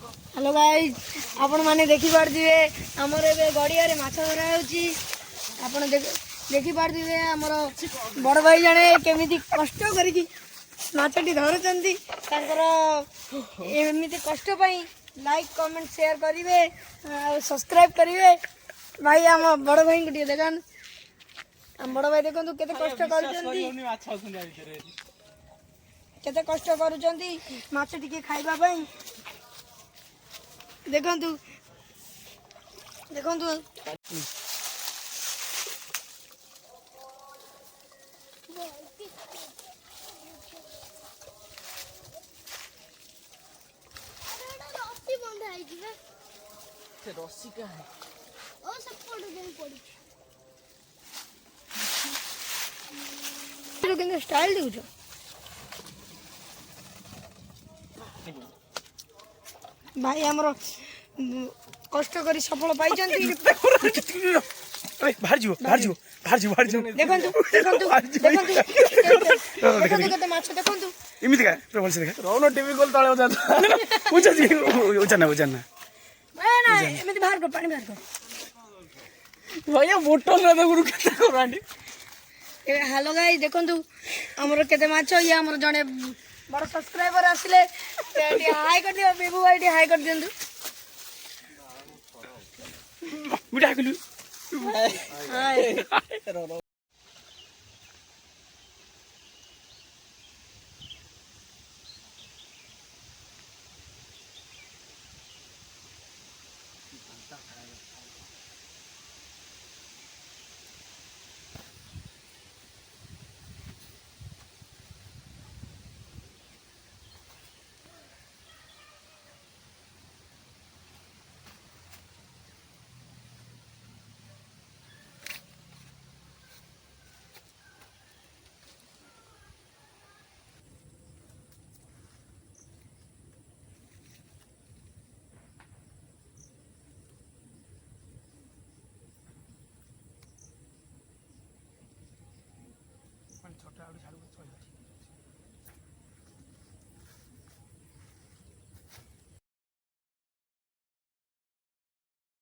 hello guys आपण माने देखि पारदिबे हमर एबे गड़िया रे माछ धरा होची आपण देखि पारदिबे हमर बड़ भाई जने केमिति कष्ट करिकि माछटी धरुचंती तांकर एमिति कष्ट पई लाइक कमेंट शेयर करिवे सब्सक्राइब करिवे भाई हम बड़ भाई को देखन हम बड़ भाई देखंतु केते कष्ट करूचंती केते कष्ट करूचंती माछ टिके खाइबा पई देखंतु देखंतु रस्सी का है ओ सब पड़ गई पड़ी तो किंतु स्टाइल देउछ भाई हमरो कष्ट करी सफल पाइचंती अरे बाहर जो देखंतु देखंतु केते माछ देखंतु इमिति का प्रबल से देखा रोनो टीवी कॉल तळे होता उचना ना एमिति बाहर कर पानी बाहर कर भैया बोतल रे गुरु केते करांडी हेलो गाइस देखंतु हमरो केते माछ ये हमरो जने बड़ सब्सक्राइबर आसिले हाई कर दियो बेबू भाई हाई कर दियंतु मिठा कलु रोनो छोटा